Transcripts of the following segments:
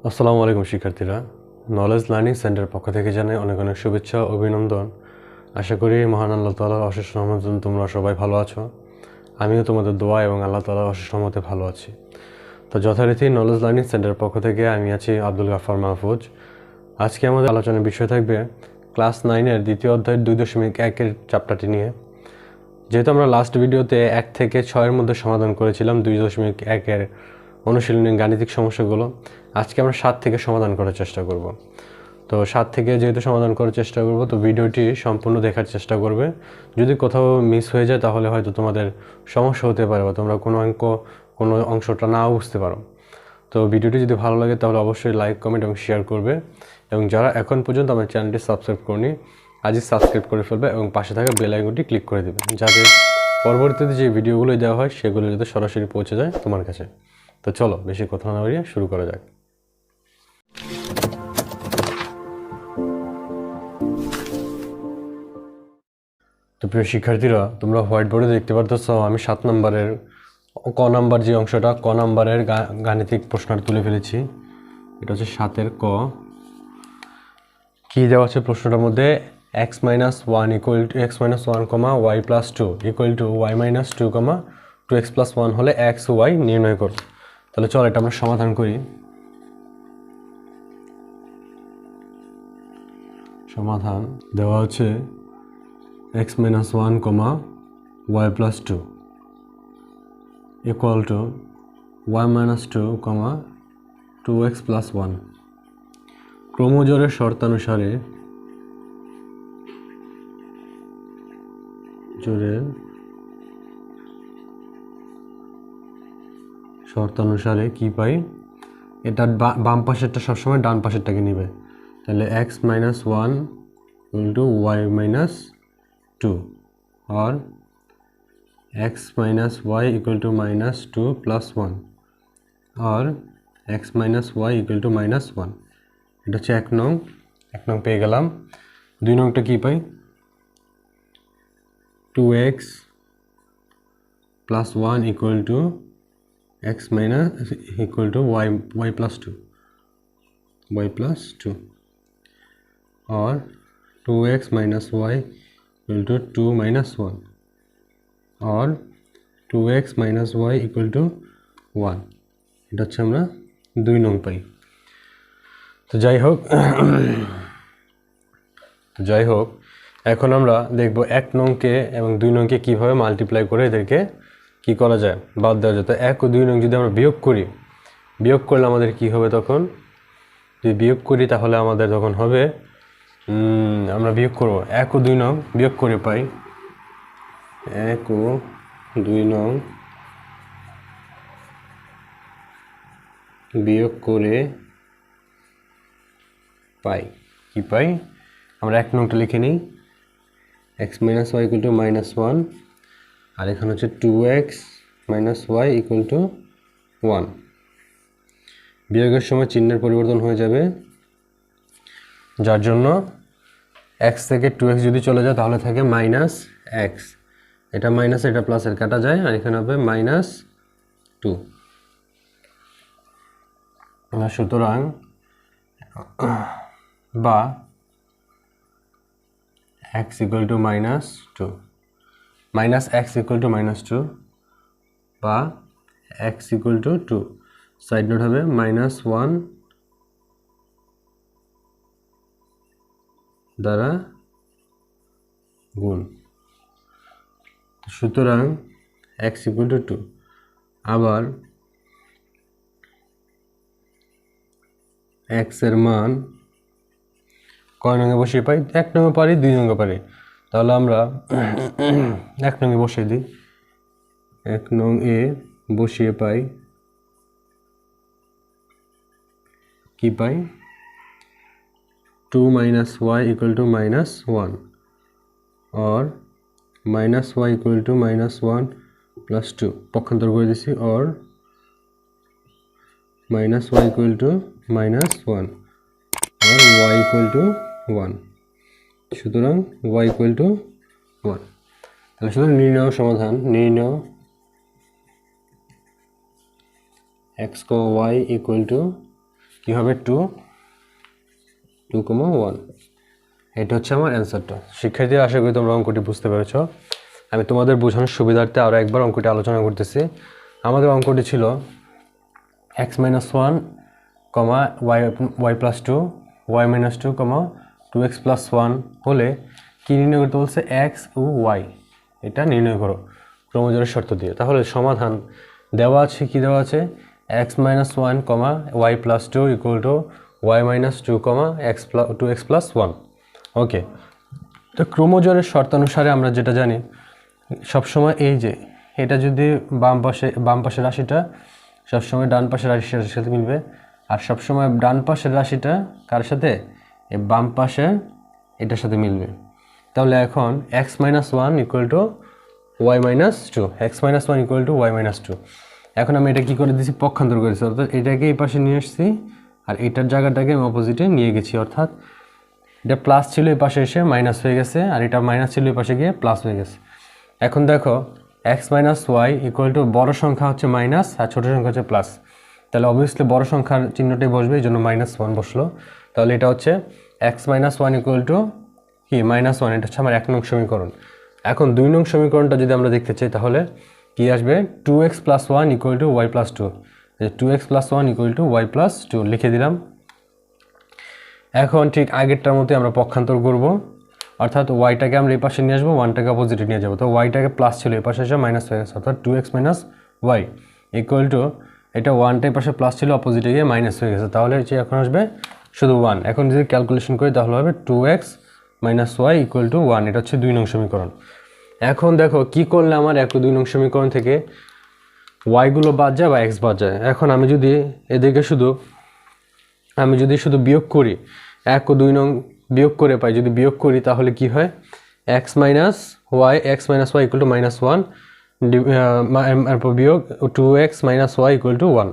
আসসালামু আলাইকুম শিক্ষার্থীরা, নলেজ লার্নিং সেন্টার পক্ষ থেকে জানাই অনেক অনেক শুভেচ্ছা ও অভিনন্দন। আশা করি মহান আল্লাহ তাআলার অশেষ রহমতে তোমরা সবাই ভালো আছো। আমিও তোমাদের দোয়া এবং আল্লাহ তাআলার অশেষ রহমতে ভালো আছি। তো যথারীতি নলেজ লার্নিং সেন্টার পক্ষ থেকে আমি আছি আব্দুল গাফফার মাহফুজ। আজকে আমাদের আলোচনার বিষয় থাকবে ক্লাস 9-এর দ্বিতীয় অধ্যায়ের 2.1-এর চ্যাপ্টারটি নিয়ে। যেহেতু আমরা লাস্ট ভিডিওতে 1 থেকে 6-এর মধ্যে সমাধান করেছিলাম 2.1-এর অনুশীলনী গাণিতিক সমস্যাগুলো, আজকে আমরা 7 থেকে সমাধান করার চেষ্টা করব। তো 7 থেকে যেহেতু সমাধান করার চেষ্টা করব, তো ভিডিওটি সম্পূর্ণ দেখার চেষ্টা করবে। যদি কোথাও মিস হয়ে যায় তাহলে হয়তো তোমাদের সমস্যা হতে পারে বা তোমরা কোনো অংশটা নাও বুঝতে পারো। তো ভিডিওটি যদি ভালো লাগে তাহলে অবশ্যই লাইক, কমেন্ট এবং শেয়ার করবে। এবং যারা এখন পর্যন্ত আমার চ্যানেলটি সাবস্ক্রাইব করনি, আজই সাবস্ক্রাইব করে ফেলবে এবং পাশে থাকা বেল আইকনটি ক্লিক করে দেবে, যাতে পরবর্তীতে যে ভিডিওগুলো দেওয়া হয় সেগুলো যাতে সরাসরি পৌঁছে যায় তোমার কাছে। তো চলো বেশি কথা না বাড়িয়ে শুরু করা যাক। তো প্রিয় শিক্ষার্থীরা, তোমরা হোয়াইট বোর্ডে দেখতে পারতেছ আমি 7 নম্বরের ক নাম্বার যে অংশটা, ক নাম্বারের গাণিতিক প্রশ্নটা তুলে ফেলেছি। এটা হচ্ছে 7-এর ক। কী দেওয়া আছে প্রশ্নটার মধ্যে? x - 1 equal to x - 1, y + 2 equal to y - 2, 2x + 1 হলে x ও y নির্ণয় করো। তাহলে চলো এটা আমরা সমাধান করি। সমাধান দেওয়া হচ্ছে x - 1, y + 2 equal to y - 2, 2x + 1। ক্রমজোড়ের শর্তানুসারে কি পাই? এটা বাম পাশেরটা সবসময় ডান পাশেরটাকে নিবে। তাহলে x - 1 * y - 2 আর x - y = -2 + 1 আর x - y = -1। এটা হচ্ছে 1 নং পেয়ে গেলাম। 2 নংটা কি পাই? 2x + 1 = x = y + 2 और 2x - y = 2 - 1 और 2x - y = 1। এটা হচ্ছে আমরা 2 নং পাই। তো যাই হোক এখন আমরা দেখব 1 নংকে এবং 2 নংকে কীভাবে মাল্টিপ্লাই করে এদেরকে কি করা যায়, বাদ দেওয়া যায়। তো 1 ও 2 নং যদি আমরা বিয়োগ করলে আমাদের কি হবে? তখন যদি বিয়োগ করি তাহলে আমাদের তখন হবে, আমরা বিয়োগ করব 1 ও 2 নং বিয়োগ করে পাই 1 ও 2 নং বিয়োগ করে পাই। কি পাই? আমরা 1 নংটা লিখে নিই, x - y = -1 আর এখানে হচ্ছে 2x - y = 1। বিয়োগের সময় চিহ্নের পরিবর্তন হয়ে যাবে, যার জন্য x থেকে 2x যদি চলে যায় তাহলে থাকে -x। এটা মাইনাস এটা প্লাসের কাটা যায় আর এখানে হবে -2। সুতরাং বা x = -2 -x = -2 বা x = 2। সাইড নোট হবে -1 দ্বারা গুণ। সুতরাং x = 2। আবার x এর মান কয় নঙে বসিয়ে পাই? 1 নঙে পারি, 2 নঙে পারি। তাহলে আমরা 1 নঙে বসিয়ে দিই। 1 নং এ বসিয়ে পাই কি পাই? 2 - y = -1 और -y = -1 + 2 পক্ষান্তর করে দিছি और -y = -1 और y = 1। সুতরাং y = 1। তাহলে শুধু নির্ণয় সমাধান, নির্ণয় x, y = কী হবে 2,1। এটা হচ্ছে আমার অ্যান্সারটা। শিক্ষার্থীরা, আশা করি তোমরা অঙ্কটি বুঝতে পেরেছ। আমি তোমাদের বোঝানোর সুবিধার্থে আরও একবার অঙ্কটি আলোচনা করতেছি। আমাদের অঙ্কটি ছিল x-1, y + 2, y-2, 2x + 1 হলে কী নির্ণয় করতে বলছে? x ও y, এটা নির্ণয় করো ক্রমজোড়ের শর্ত দিয়ে। তাহলে সমাধান দেওয়া আছে, কি দেওয়া আছে? x-1, y + 2 = y-2, 2x + 1। ওকে, তো ক্রমজোড়ের শর্তানুসারে আমরা যেটা জানি সবসময় এই যে এটা যদি বাম পাশের রাশিটা সবসময় ডান পাশের রাশির সাথে মিলবে, আর সবসময় ডান পাশের রাশিটা কার সাথে? এই বাম পাশে এটার সাথে মিলবে। তাহলে এখন x-1 = y-2, x-1 = y-2। এখন আমি এটা কী করে দিয়েছি? পক্ষান্তর করেছি, অর্থাৎ এটাকে এই পাশে নিয়ে এসেছি আর এটার জায়গাটাকে আমি অপোজিটে নিয়ে গেছি। অর্থাৎ এটা প্লাস ছিল, এই পাশে এসে মাইনাস হয়ে গেছে, আর এটা মাইনাস ছিল, এই পাশে গিয়ে প্লাস হয়ে গেছে। এখন দেখো x - y = বড় সংখ্যা হচ্ছে মাইনাস আর ছোটো সংখ্যা হচ্ছে প্লাস। তাহলে অবভিয়াসলি বড় সংখ্যার চিহ্নটাই বসবে, এই জন্য -1 বসলো। তাহলে এটা হচ্ছে x - 1 = কি? -1। এটা হচ্ছে আমার 1 নং সমীকরণ। এখন 2 নং সমীকরণটা যদি আমরা দেখতে চাই তাহলে কি আসবে? 2x + 1 = y + 2। 2x + 1 = y + 2 লিখে দিলাম। এখন ঠিক আগেরটার মতোই আমরা পক্ষান্তর করব, অর্থাৎ ওয়াইটাকে আমরা এই পাশে নিয়ে আসবো, 1টাকে অপোজিটে নিয়ে যাবো। তো ওয়াইটাকে প্লাস ছিল, এই পাশে এসে মাইনাস হয়ে গেছে, অর্থাৎ 2x - y = এটা 1টা এই পাশে প্লাস ছিল, অপোজিটে গিয়ে মাইনাস হয়ে গেছে। তাহলে হচ্ছে এখন আসবে শুধু 1। এখন যদি ক্যালকুলেশন করি তাহলে হবে 2x - y = 1। এটা হচ্ছে 2 নং সমীকরণ। এখন দেখো কি করলে আমার 1 ও 2 নং সমীকরণ থেকে ওয়াইগুলো বাদ যায় বা এক্স বাদ যায়। এখন আমি যদি এদিকে শুধু বিয়োগ করি, 1 ও 2 নং বিয়োগ করে পাই, যদি বিয়োগ করি তাহলে কি হয়? x - y = -1 বিয়োগ 2x - y = 1।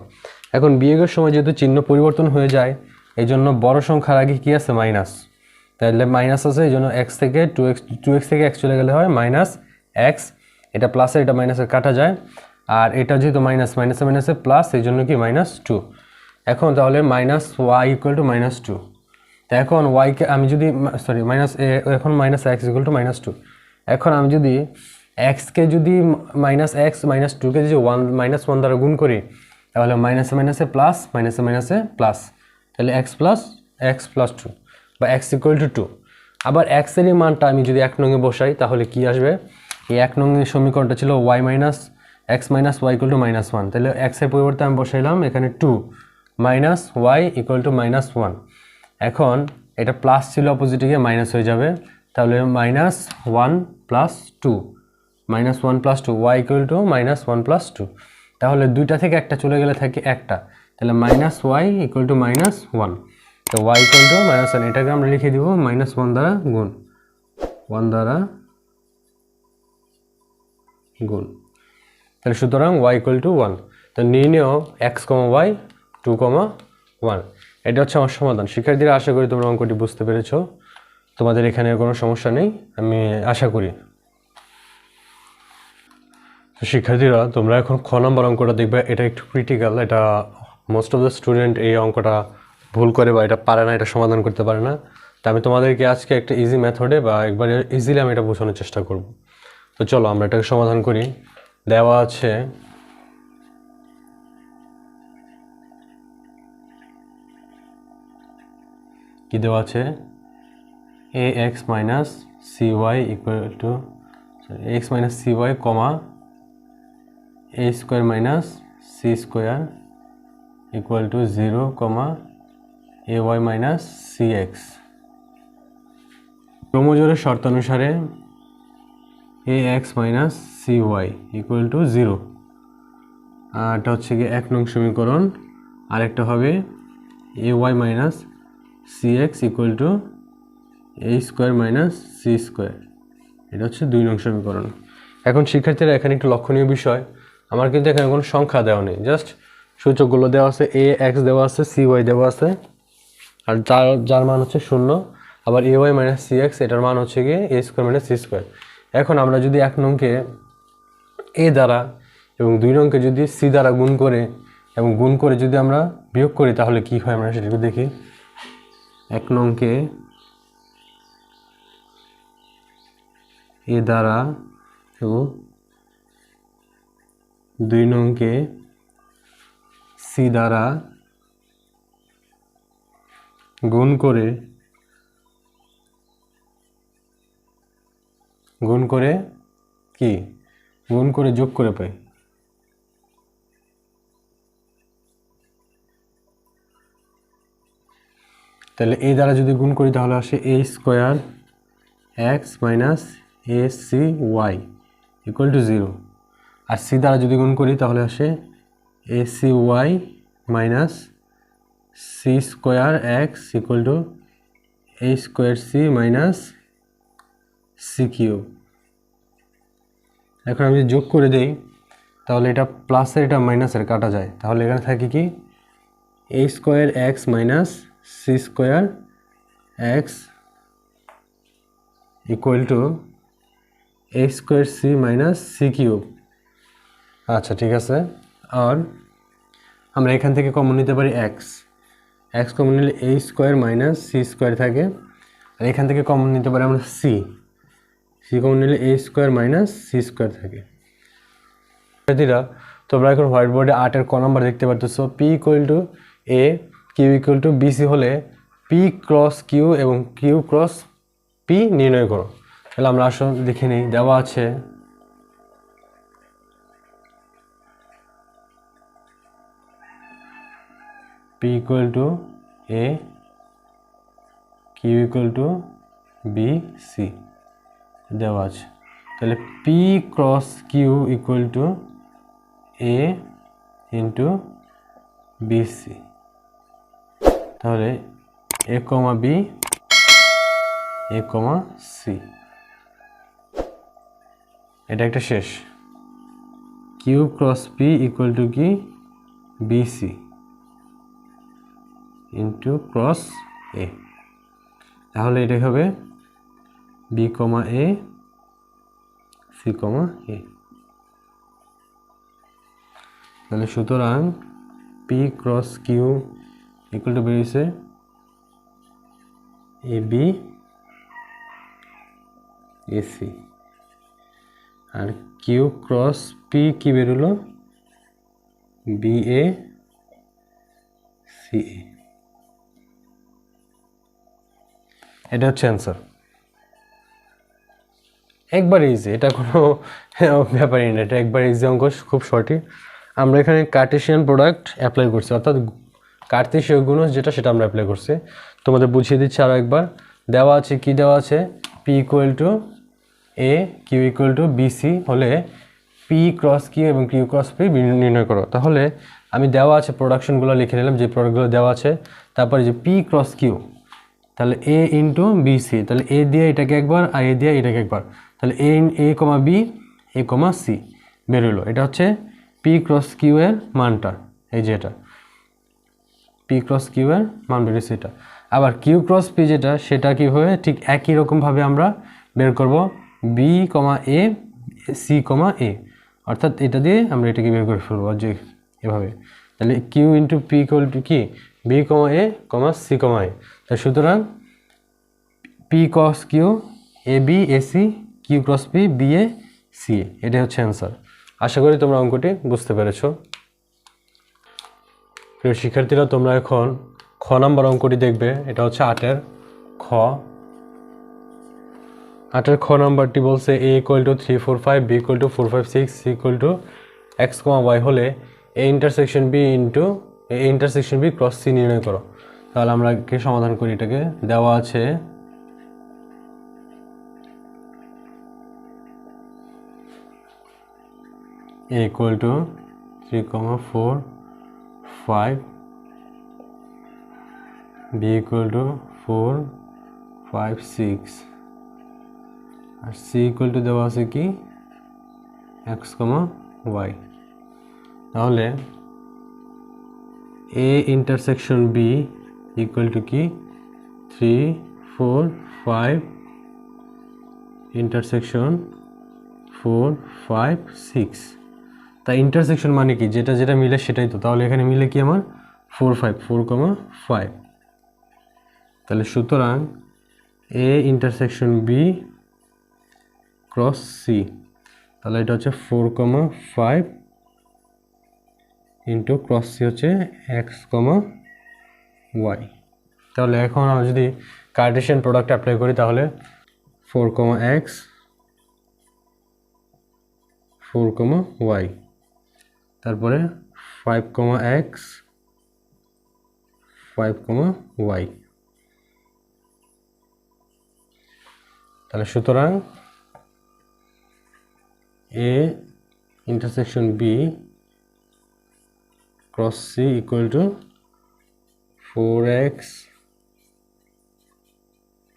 এখন বিয়োগের সময় যেহেতু চিহ্ন পরিবর্তন হয়ে যায়, এই জন্য বড় সংখ্যার আগে কি আছে? মাইনাস। তাহলে মাইনাস আছে, এই জন্য x থেকে 2x থেকে x চলে গেলে হয় -x। এটা প্লাসের এটা মাইনাসের কাটা যায়, আর এটা যেহেতু মাইনাসে প্লাস, এই জন্য কি -2। এখন তাহলে -y = -2। তো এখন ওয়াইকে আমি যদি এখন -x = -2। এখন আমি যদি এক্সকে যদি -x -2কে যদি 1 দ্বারা গুণ করি তাহলে মাইনাসে প্লাস, মাইনাসে প্লাস, তাহলে x + 2 বা x = 2। আবার x এর মানটা আমি যদি 1 নংয়ে বসাই তাহলে কি আসবে? এই 1 নংয়ের সমীকরণটা ছিল x - y = -1। তাহলে x এর পরিবর্তে আমি বসাইলাম এখানে 2 -y = -1। এখন এটা প্লাস ছিল, অপোজিটে গিয়ে মাইনাস হয়ে যাবে, তাহলে -1 + 2 y = -1 + 2। তাহলে দুইটা থেকে একটা চলে গেলে থাকে একটা, তাহলে -y = -1। তো y = -1, এটাকে আমরা লিখে দিব -1 দ্বারা গুণ, 1 দ্বারা গুণ। তাহলে সুতরাং y = 1। তো নির্ণেয় x, y 2, 1। এটা হচ্ছে আমার সমাধান। শিক্ষার্থীরা, আশা করি তোমরা অঙ্কটি বুঝতে পেরেছ। তোমাদের এখানে কোনো সমস্যা নেই আমি আশা করি। তো শিক্ষার্থীরা, তোমরা এখন খ নম্বর অঙ্কটা দেখবে। এটা একটু ক্রিটিক্যাল। এটা মোস্ট অফ দ্য স্টুডেন্ট এই অঙ্কটা ভুল করে বা এটা পারে না, এটা সমাধান করতে পারে না। তো আমি তোমাদেরকে আজকে একটা ইজি মেথডে বা একবারে ইজিলি আমি এটা বোঝানোর চেষ্টা করব। তো চলো আমরা এটাকে সমাধান করি। দেওয়া আছে কি? দেওয়া আছে ax - cy x - cy, a² - c² = 0, ay - cx। ক্রমজোড়ের শর্তানুসারে ax - cy = 0। আর এটা হচ্ছে কি 1 নং সমীকরণ। আরেকটা হবে ay - cx = a² - c²। এটা হচ্ছে 2 নং সমীকরণ। এখন শিক্ষার্থীরা, এখানে একটু লক্ষণীয় বিষয়, আমার কিন্তু এখানে কোনো সংখ্যা দেওয়া নেই, জাস্ট সূচকগুলো দেওয়া আছে, ax দেওয়া আছে, cy দেওয়া আছে, আর যার মান হচ্ছে 0। আবার ay - cx, এটার মান হচ্ছে গিয়ে a² - c²। এখন আমরা যদি 1 নংকে a দ্বারা এবং 2 নংকে যদি c দ্বারা গুণ করে যদি আমরা বিয়োগ করি তাহলে কি হয় আমরা সেটা একটু দেখি। 1 নংকে এ দ্বারা এবং 2 নংকে সি দ্বারা গুণ করে কি গুণ করে যোগ করে পাই। তাহলে এই দ্বারা যদি গুণ করি তাহলে আসে a square x minus a c y equal to 0, আর c দ্বারা যদি গুণ করি তাহলে আসে a c y minus c square x equal to a square c minus c cube. এখন আমি যোগ করে দেই তাহলে এটা প্লাসের এটা মাইনাসের কাটা যায়, তাহলে এখানে থাকে কি a square x minus c square x equal to a square c minus c cube. আচ্ছা ঠিক আছে, আর আমরা এখান থেকে কমন নিতে পারি x কমন নিলে a square minus c square থাকে, আর এখান থেকে কমন নিতে পারি আমরা c কমন নিলে a square minus c square থাকে। তোমরা এখন হোয়াইট বোর্ডে 8 ক নাম্বার দেখতে পারতেছো। p equal to a, q equal to bc হলে p ক্রস q এবং q ক্রস p নির্ণয় করো। তাহলে আমরা আসলে দেখে নিই, দেওয়া আছে p equal to a, q equal to b, c দেওয়া আছে। তাহলে p cross q equal to a into b c, তাহলে a comma b, a comma c, এটা একটা শেষ। q cross p equal to কি b c into cross a, তাহলে এটা হবে b comma a, c comma a। তাহলে সুতরাং p cross q equal to বেরিয়েছে ab ac, আর q ক্রস p কি বেরোলো ba ca। এটা হচ্ছে অ্যান্সার, একবার ইজি, এটা কোনো ব্যাপারই না, এটা একবার ইজি অঙ্ক, খুব শর্টই। আমরা এখানে কার্টেশিয়ান প্রোডাক্ট অ্যাপ্লাই করছি, অর্থাৎ কার্তেশীয় গুণজ যেটা সেটা আমরা অ্যাপ্লাই করছি। তোমাদের বুঝিয়ে দিচ্ছি আরও একবার। দেওয়া আছে কি দেওয়া আছে p equal to a, q equal to bc হলে p ক্রস q এবং q ক্রস p নির্ণয় করো। তাহলে আমি দেওয়া আছে প্রোডাকশনগুলো লিখে নিলাম, যে প্রোডাক্টগুলো দেওয়া আছে, তারপরে যে p ক্রস q, তাহলে a ইন্টু bc, তাহলে a দিয়ে এটাকে একবার আর a দিয়ে এটাকে একবার, তাহলে a comma b, a comma c বেরোলো। এটা হচ্ছে p ক্রস q এর মানটা, এই যে এটা p ক্রস q এর মান বেরিয়েছে এটা। আবার q ক্রস p যেটা, সেটা কীভাবে ঠিক একই রকমভাবে আমরা বের করব b comma a, c comma a, অর্থাৎ এটা দিয়ে আমরা এটাকে বের করে ফেলবো যে এভাবে। তাহলে q into p equal to কি b comma a comma c comma a। তাই সুতরাং p cross q a b a c, q cross p b a c a, এটাই হচ্ছে অ্যান্সার। আশা করি তোমরা অঙ্কটি বুঝতে পেরেছো। প্রিয় শিক্ষার্থীরা, তোমরা এখন খ নাম্বার অঙ্কটি দেখবে। এটা হচ্ছে 8-এর খ। 8-এর খ নাম্বারটি বলছে a equal to 3 4 5, b equal to 4 5 6, c equal two x, y হলে a intersection b cross c নির্ণয় করো। তাহলে আমরা কি সমাধান করি এটাকে। দেওয়া আছে a equal to 3, 4, 5, b equal to 4, 5, 6, আর c ইকুয়াল টু দেওয়া আছে কি x, y। তাহলে a intersection b equal to কি 3, 4, 5 ইন্টারসেকশন 4, 5, 6। তা ইন্টারসেকশন মানে কি, যেটা যেটা মিলে সেটাই তো। তাহলে এখানে মিলে কি আমার 4 5 4 কমা 5। তাহলে সুতরাং A intersection B cross C, তাহলে এটা হচ্ছে 4 কমা 5 ইন্টু ক্রস সি হচ্ছে এক্স কমা ওয়াই। তাহলে এখন আমরা যদি কার্টেশিয়ান প্রোডাক্ট অ্যাপ্লাই করি তাহলে 4 কমা এক্স 4 কমা ওয়াই, তারপরে 5 কমা এক্স 5 কমা ওয়াই। তাহলে সুতরাং A intersection B cross C equal to 4x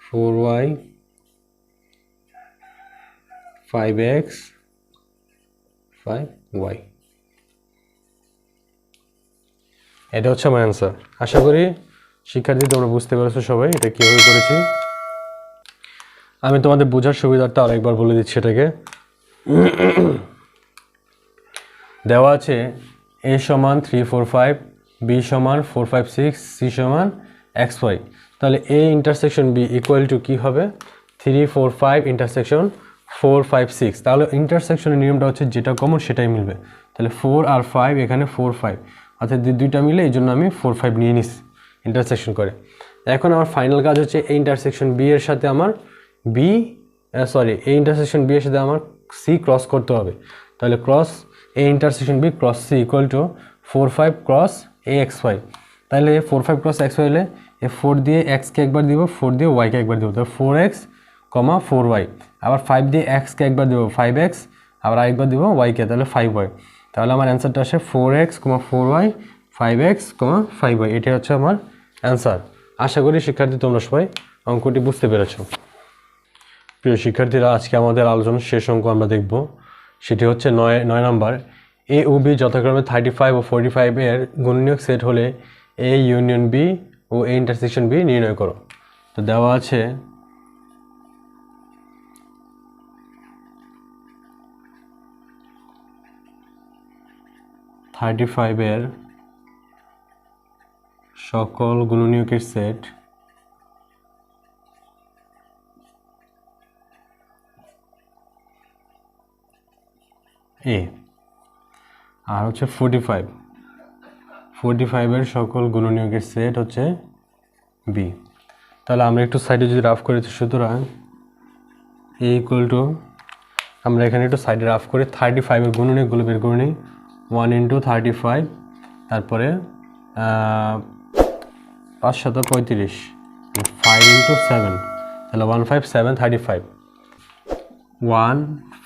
4y 5x 5y। এটা হচ্ছে আমার অ্যান্সার। আশা করি শিক্ষার্থী তোমরা বুঝতে পেরেছো সবাই এটা কীভাবে করেছি। আমি তোমাদের বোঝার সুবিধার্থে আরেকবার বলে দিচ্ছি। এটাকে দেওয়া আছে a সমান 3 4 5, b সমান 4 5 6, c সমান xy। তাহলে a intersection b equal to কী হবে? 3 4 5 ইন্টারসেকশন 4 5 6। তাহলে ইন্টারসেকশনের নিয়মটা হচ্ছে যেটা কমন সেটাই মিলবে। তাহলে 4 আর 5 এখানে 4 5, অর্থাৎ দুইটা মিলে এই জন্য আমি 4 5 নিয়ে নিচ্ছি ইন্টারসেকশন করে। এখন আমার ফাইনাল কাজ হচ্ছে এই ইন্টারসেকশন বি এর সাথে আমার এই ইন্টারসেকশন বি এর সাথে আমার সি ক্রস করতে হবে। তাহলে cross A intersection B cross C equal to 4 5 cross A X Y. তাহলে 4 5 ক্রস এক্স ওয়াই হলে এ 4 দিয়ে এক্সকে একবার দিব, 4 দিয়ে ওয়াইকে একবার দিব, তাহলে 4x, 4y। আবার 5 দিয়ে এক্সকে একবার দিব 5x, আবার আরেকবার দিব ওয়াইকে, তাহলে 5y। তাহলে আমার অ্যান্সারটা আসে 4x, 4y, 5x, 5y। এটা হচ্ছে আমার অ্যান্সার। আশা করি শিক্ষার্থী তোমরা সবাই অঙ্কটি বুঝতে পেরেছ। প্রিয় শিক্ষার্থীরা, আজকে আমাদের আলোচনার শেষ অঙ্ক আমরা দেখব, সেটি হচ্ছে 9 নম্বর। এ ও বি যথাক্রমে 35 ও 45 এর গুণনীয়ক সেট হলে এ ইউনিয়ন বি ও এ ইন্টারসেকশন বি নির্ণয় করো। তো দেওয়া আছে 35 এর সকল গুণনীয়কের সেট এ, আর হচ্ছে 45 এর সকল গুণনীয়কের সেট হচ্ছে বি। তাহলে আমরা একটু সাইডে যদি রাফ করি, সুতরাং এ ইকুয়াল টু, আমরা এখানে একটু সাইডে রাফ করে 35 এর গুণনীয়কগুলো বের করে নিই। 1 ইন্টু 35, তারপরে 5 7 35, 5 ইন্টু 7, তাহলে 1 5 7 35, 1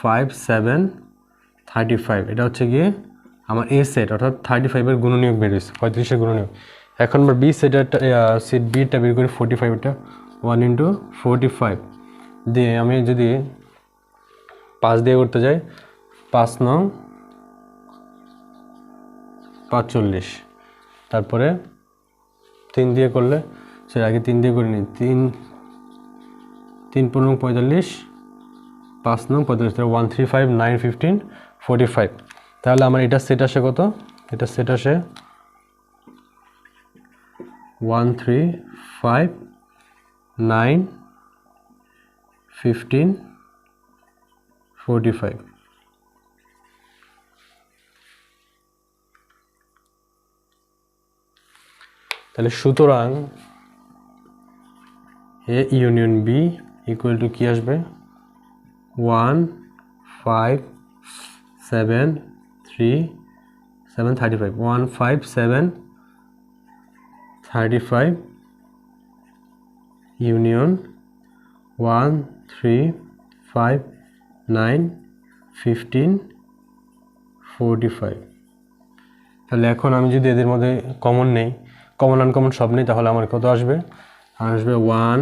5 7 35। এটা হচ্ছে গিয়ে আমার এ সেট, অর্থাৎ 35 এর গুণনীয়ক বের হয়েছে, 35 এর গুণনীয়ক। এখন আমরা বি সেটের সেট বিটা বের করি 45টা, 1 ইন্টু 45 দিয়ে আমি যদি 5 দিয়ে করতে যাই, 5 9 45, তারপরে 3 দিয়ে করলে, সে আগে 3 দিয়ে করে নিই, 3 3 15 45, 5 9 45, 1 3 5 9 15 45। তাহলে আমার এটা সেট আসে কত? এটা সেট আসে 1 3 5 9 15 45। তাহলে সুতরাং A union B equal to কি আসবে? 1 5 7 3 7 35, 1 5 7 35 ইউনিয়ন 1 3 5 9 15 45। তাহলে এখন আমি যদি এদের মধ্যে কমন নেই, কমন আনকমন সব নেই, তাহলে আমার কত আসবে? আসবে 1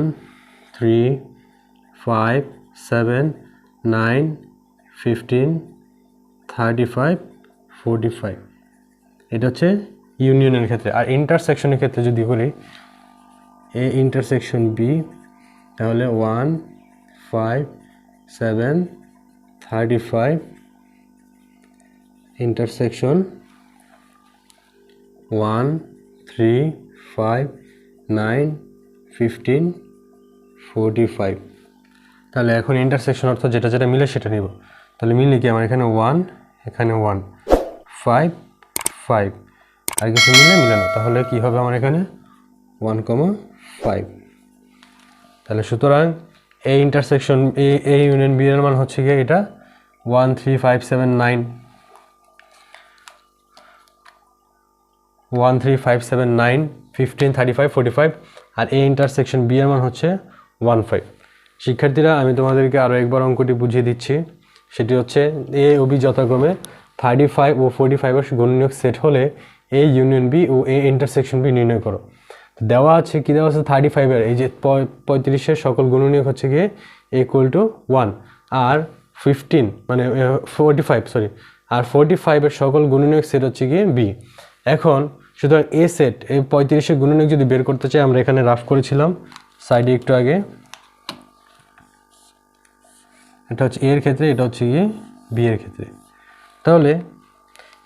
3 5 7 9 15 35 45। এটা হচ্ছে ইউনিয়নের ক্ষেত্রে। আর ইন্টারসেকশনের ক্ষেত্রে যদি করি এ ইন্টারসেকশন বি, তাহলে 1 5 7 35 ইন্টারসেকশন 1 3 5 9 15 45। তাহলে এখন ইন্টারসেকশন অর্থ যেটা যেটা মিলে সেটা নিব। তাহলে মিলে কি আমার এখানে 1, এখানে 1, 5 5, আর কিছু মিলে না, তাহলে কি হবে আমার এখানে 1,5। তাহলে সুতরাং এই ইন্টারসেকশন এ ইউনিয়ন বি এর মান হচ্ছে গিয়ে এটা 1 3 5 7 9, 1 3 5 7 9 15 35 45, আর এই ইন্টারসেকশন বি এর মান হচ্ছে 1 5। শিক্ষার্থীরা আমি তোমাদেরকে আরও একবার অঙ্কটি বুঝিয়ে দিচ্ছি। সেটি হচ্ছে এ ও বি যথাক্রমে 35 ও 45 এর গুণনীয়ক সেট হলে এ ইউনিয়ন বি ও এ ইন্টারসেকশন বি নির্ণয় করো। দেওয়া আছে কি দেওয়া আছে 35 এর এই যে 35 সকল গুণনীয়ক হচ্ছে গিয়ে ইকুয়াল টু 1, আর 15 মানে 45 সরি, আর 45 এর সকল গুণনীয়ক সেট হচ্ছে গিয়ে বি। এখন সুতরাং এ সেট এই 35 এর গুণনীয়ক যদি বের করতে চাই, আমরা এখানে রাফ করেছিলাম সাইডে একটু আগে, এটা হচ্ছে এর ক্ষেত্রে, এটা হচ্ছে গিয়ে বি এর ক্ষেত্রে। তাহলে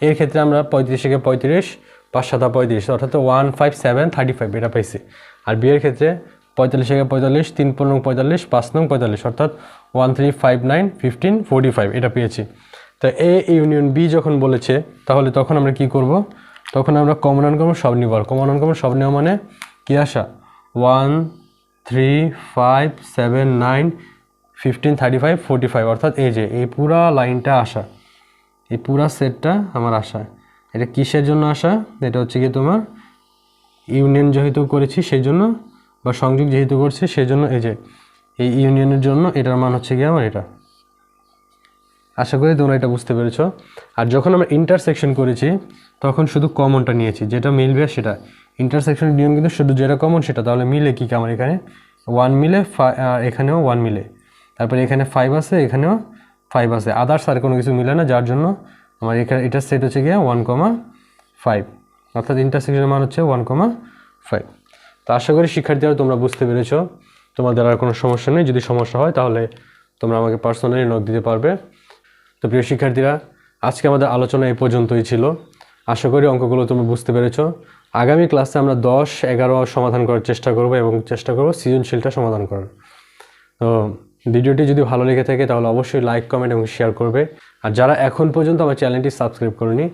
এর ক্ষেত্রে আমরা 35 থেকে 35 5 7 35 অর্থাৎ 1 5 7 35 এটা পাইছি। আর বি এর ক্ষেত্রে 45 থেকে 45 3 15 45 5 9 45 অর্থাৎ 1 3 5 9 15 45 এটা পেয়েছি। তো এ ইউনিয়ন বি যখন বলেছে তাহলে তখন আমরা কি করব, তখন আমরা কমন আনকমন সব নিব। আর কমন আনকমন সব নেওয়া মানে কি আসা 1 3 5 7 9 15 35 45 অর্থাৎ এই যে এই পুরা লাইনটা আসা, এই পুরা সেটটা আমার আসা। এটা কিসের জন্য আসা, এটা হচ্ছে কি তোমার ইউনিয়ন যেহেতু করেছি সেই জন্য, বা সংযোগ যেহেতু করছি সেই জন্য এই যে এই ইউনিয়নের জন্য এটার মান হচ্ছে গিয়ে আমার এটা। আশা করি তোমরা এটা বুঝতে পেরেছো। আর যখন আমরা ইন্টারসেকশন করেছি তখন শুধু কমনটা নিয়েছি, যেটা মিলবে সেটা। ইন্টারসেকশনের নিয়ম কিন্তু শুধু যেটা কমন সেটা। তাহলে মিলে কি আমার এখানে 1 মিলে, আর এখানেও 1 মিলে, তারপরে এখানে 5 আছে, এখানেও 5 আছে, আদার্স আর কোনো কিছু মিলে না, যার জন্য আমার এখানে এটার সেট হচ্ছে গিয়ে 1,5 অর্থাৎ ইন্টারসেকশনের মান হচ্ছে 1,5। তো আশা করি শিক্ষার্থীরা তোমরা বুঝতে পেরেছো। তোমাদের আর কোনো সমস্যা নেই, যদি সমস্যা হয় তাহলে তোমরা আমাকে পার্সোনালি নোট দিতে পারবে। তো প্রিয় শিক্ষার্থীরা, আজকে আমাদের আলোচনা এই পর্যন্তই ছিল। আশা করি অঙ্কগুলো তোমরা বুঝতে পেরেছো। আগামী ক্লাসে আমরা 10 11 সমাধান করার চেষ্টা করব এবং চেষ্টা করব সৃজনশীলটা সমাধান করার। তো ভিডিওটি যদি ভালো লেগে থাকে তাহলে অবশ্যই লাইক কমেন্ট এবং শেয়ার করবে। আর যারা এখন পর্যন্ত আমার চ্যানেলটি সাবস্ক্রাইব করেনি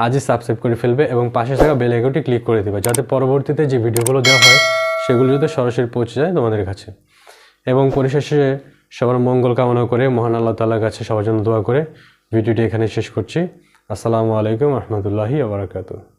আজই সাবস্ক্রাইব করে ফেলবে এবং পাশে থাকা বেল আইকনটি ক্লিক করে দেবে, যাতে পরবর্তীতে যে ভিডিওগুলো দেওয়া হয় সেগুলো যাতে সরাসরি পৌঁছে যায় তোমাদের কাছে। এবং পরিশেষে সবার মঙ্গল কামনা করে মহান আল্লাহ তাআলার কাছে সবার জন্য দোয়া করে ভিডিওটি এখানে শেষ করছি। আসসালামু আলাইকুম রহমতুল্লাহি ওয়া বারাকাতুহু।